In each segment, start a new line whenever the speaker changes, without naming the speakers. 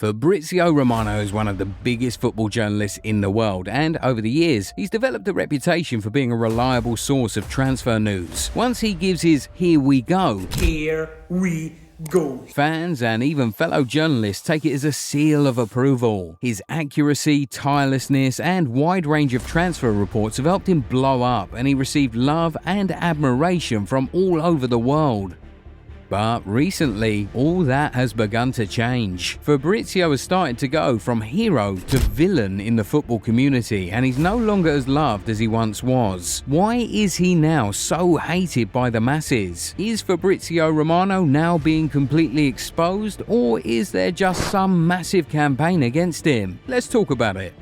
Fabrizio Romano is one of the biggest football journalists in the world, and over the years, he's developed a reputation for being a reliable source of transfer news. Once he gives his "Here we go," fans and even fellow journalists take it as a seal of approval. His accuracy, tirelessness, and wide range of transfer reports have helped him blow up, and he received love and admiration from all over the world. But recently, all that has begun to change. Fabrizio has started to go from hero to villain in the football community, and he's no longer as loved as he once was. Why is he now so hated by the masses? Is Fabrizio Romano now being completely exposed, or is there just some massive campaign against him? Let's talk about it.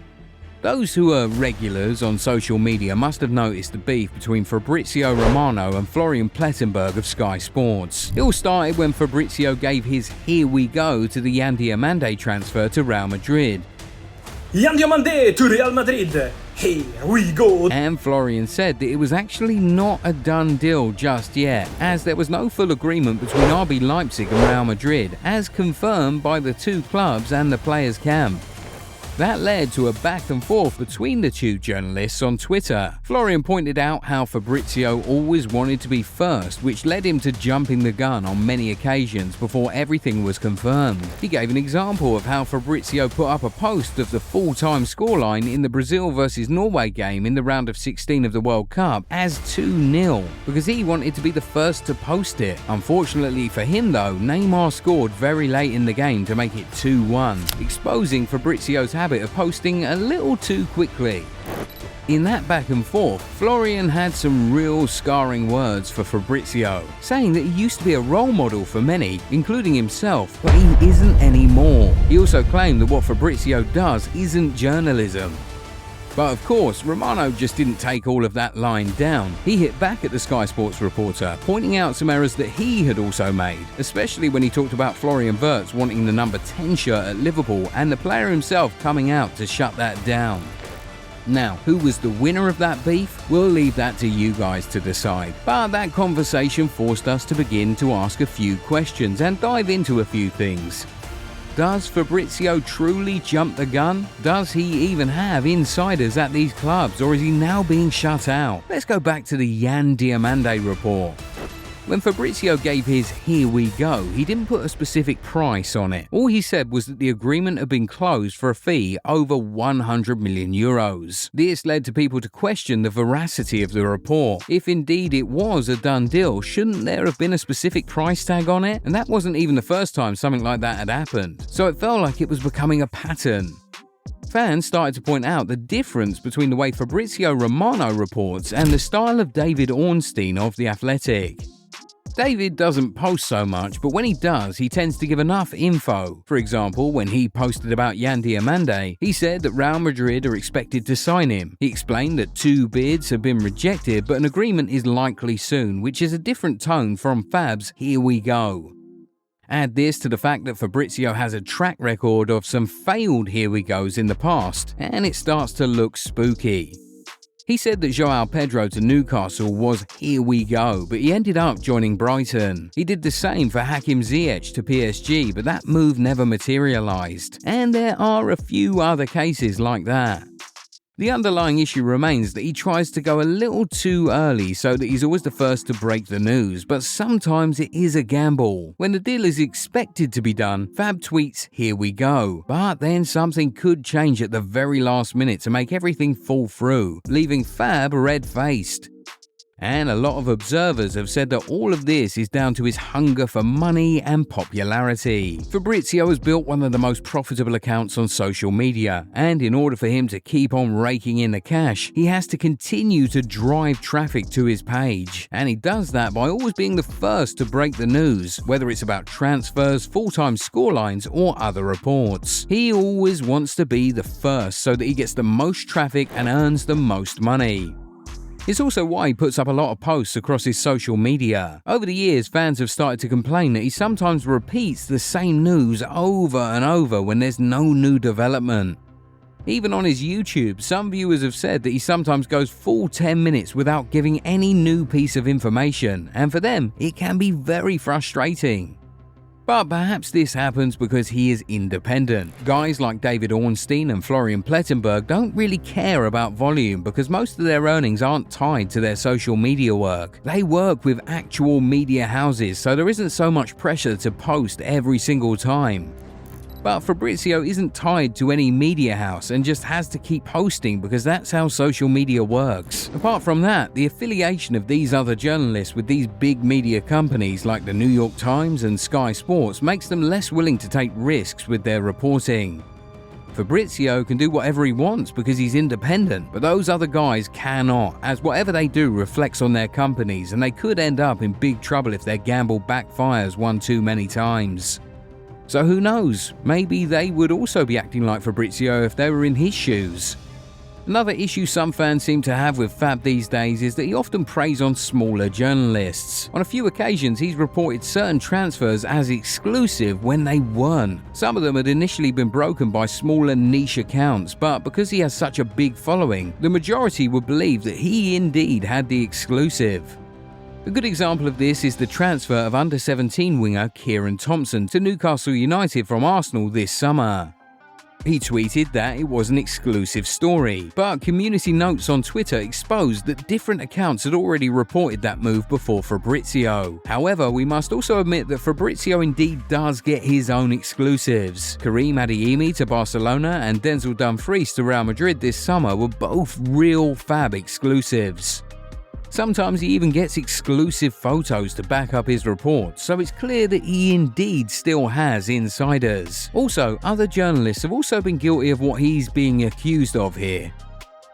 Those who are regulars on social media must have noticed the beef between Fabrizio Romano and Pletenberg of Sky Sports. It all started when Fabrizio gave his "Here we go" to the Yan Diomande transfer to Real Madrid.
Yan Diomande to Real Madrid! Here we go!
And Florian said that it was actually not a done deal just yet, as there was no full agreement between RB Leipzig and Real Madrid, as confirmed by the two clubs and the players' camp. That led to a back and forth between the two journalists on Twitter. Florian pointed out how Fabrizio always wanted to be first, which led him to jumping the gun on many occasions before everything was confirmed. He gave an example of how Fabrizio put up a post of the full-time scoreline in the Brazil vs Norway game in the round of 16 of the World Cup as 2-0, because he wanted to be the first to post it. Unfortunately for him though, Neymar scored very late in the game to make it 2-1, exposing Fabrizio's habit of posting a little too quickly. In that back and forth, Florian had some real scarring words for Fabrizio, saying that he used to be a role model for many, including himself, but he isn't anymore. He also claimed that what Fabrizio does isn't journalism. But of course, Romano just didn't take all of that lying down. He hit back at the Sky Sports reporter, pointing out some errors that he had also made, especially when he talked about Florian Wirtz wanting the number 10 shirt at Liverpool and the player himself coming out to shut that down. Now, who was the winner of that beef? We'll leave that to you guys to decide. But that conversation forced us to begin to ask a few questions and dive into a few things. Does Fabrizio truly jump the gun? Does he even have insiders at these clubs, or is he now being shut out? Let's go back to the Yan Diomande report. When Fabrizio gave his "Here we go," he didn't put a specific price on it. All he said was that the agreement had been closed for a fee over 100 million euros. This led to people to question the veracity of the report. If indeed it was a done deal, shouldn't there have been a specific price tag on it? And that wasn't even the first time something like that had happened. So it felt like it was becoming a pattern. Fans started to point out the difference between the way Fabrizio Romano reports and the style of David Ornstein of The Athletic. David doesn't post so much, but when he does, he tends to give enough info. For example, when he posted about Yan Diomande, he said that Real Madrid are expected to sign him. He explained that 2 bids have been rejected, but an agreement is likely soon, which is a different tone from Fab's "Here we go." Add this to the fact that Fabrizio has a track record of some failed "Here we goes" in the past, and it starts to look spooky. He said that João Pedro to Newcastle was "Here we go," but he ended up joining Brighton. He did the same for Hakim Ziyech to PSG, but that move never materialised. And there are a few other cases like that. The underlying issue remains that he tries to go a little too early so that he's always the first to break the news, but sometimes it is a gamble. When the deal is expected to be done, Fab tweets "Here we go," but then something could change at the very last minute to make everything fall through, leaving Fab red-faced. And a lot of observers have said that all of this is down to his hunger for money and popularity. Fabrizio has built one of the most profitable accounts on social media, and in order for him to keep on raking in the cash, he has to continue to drive traffic to his page. And he does that by always being the first to break the news, whether it's about transfers, full-time scorelines, or other reports. He always wants to be the first so that he gets the most traffic and earns the most money. It's also why he puts up a lot of posts across his social media. Over the years, fans have started to complain that he sometimes repeats the same news over and over when there's no new development. Even on his YouTube, some viewers have said that he sometimes goes full 10 minutes without giving any new piece of information, and for them, it can be very frustrating. But perhaps this happens because he is independent. Guys like David Ornstein and Florian Pletenberg don't really care about volume because most of their earnings aren't tied to their social media work. They work with actual media houses, so there isn't so much pressure to post every single time. But Fabrizio isn't tied to any media house and just has to keep posting because that's how social media works. Apart from that, the affiliation of these other journalists with these big media companies like the New York Times and Sky Sports makes them less willing to take risks with their reporting. Fabrizio can do whatever he wants because he's independent, but those other guys cannot, as whatever they do reflects on their companies and they could end up in big trouble if their gamble backfires one too many times. So who knows, maybe they would also be acting like Fabrizio if they were in his shoes. Another issue some fans seem to have with Fab these days is that he often preys on smaller journalists. On a few occasions, he's reported certain transfers as exclusive when they weren't. Some of them had initially been broken by smaller niche accounts, but because he has such a big following, the majority would believe that he indeed had the exclusive. A good example of this is the transfer of under-17 winger Kieran Thompson to Newcastle United from Arsenal this summer. He tweeted that it was an exclusive story, but community notes on Twitter exposed that different accounts had already reported that move before Fabrizio. However, we must also admit that Fabrizio indeed does get his own exclusives. Karim Adeyemi to Barcelona and Denzel Dumfries to Real Madrid this summer were both real Fab exclusives. Sometimes he even gets exclusive photos to back up his reports, so it's clear that he indeed still has insiders. Also, other journalists have also been guilty of what he's being accused of here.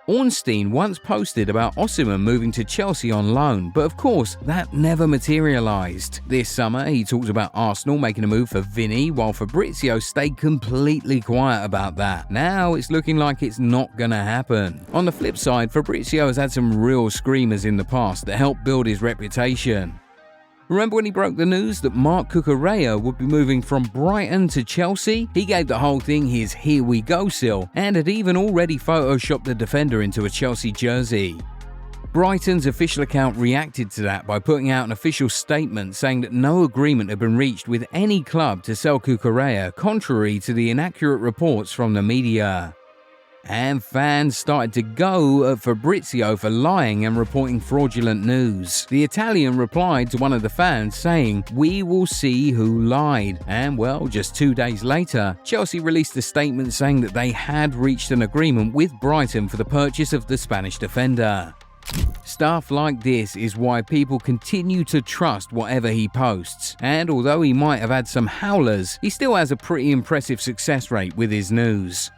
Ornstein once posted about Osimhen moving to Chelsea on loan, but of course, that never materialised. This summer, he talked about Arsenal making a move for Vinny, while Fabrizio stayed completely quiet about that. Now it's looking like it's not gonna happen. On the flip side, Fabrizio has had some real screamers in the past that helped build his reputation. Remember when he broke the news that Marc Cucurella would be moving from Brighton to Chelsea? He gave the whole thing his "here we go" seal and had even already photoshopped the defender into a Chelsea jersey. Brighton's official account reacted to that by putting out an official statement saying that no agreement had been reached with any club to sell Cucurella, contrary to the inaccurate reports from the media. And fans started to go at Fabrizio for lying and reporting fraudulent news. The Italian replied to one of the fans saying, "We will see who lied." And well, just 2 days later, Chelsea released a statement saying that they had reached an agreement with Brighton for the purchase of the Spanish defender. Stuff like this is why people continue to trust whatever he posts, and although he might have had some howlers, he still has a pretty impressive success rate with his news.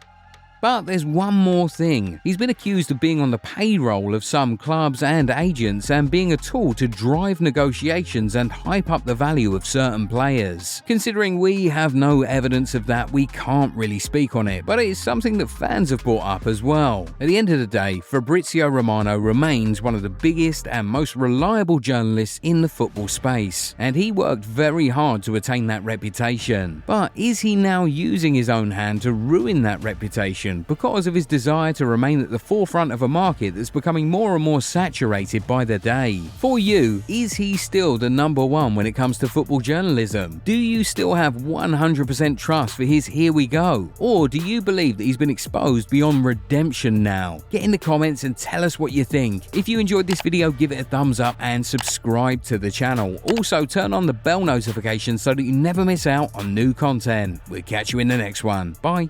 But there's one more thing. He's been accused of being on the payroll of some clubs and agents and being a tool to drive negotiations and hype up the value of certain players. Considering we have no evidence of that, we can't really speak on it, but it is something that fans have brought up as well. At the end of the day, Fabrizio Romano remains one of the biggest and most reliable journalists in the football space, and he worked very hard to attain that reputation. But is he now using his own hand to ruin that reputation because of his desire to remain at the forefront of a market that's becoming more and more saturated by the day? For you, is he still the number one when it comes to football journalism? Do you still have 100% trust for his "here we go"? Or do you believe that he's been exposed beyond redemption now? Get in the comments and tell us what you think. If you enjoyed this video, give it a thumbs up and subscribe to the channel. Also, turn on the bell notification so that you never miss out on new content. We'll catch you in the next one. Bye.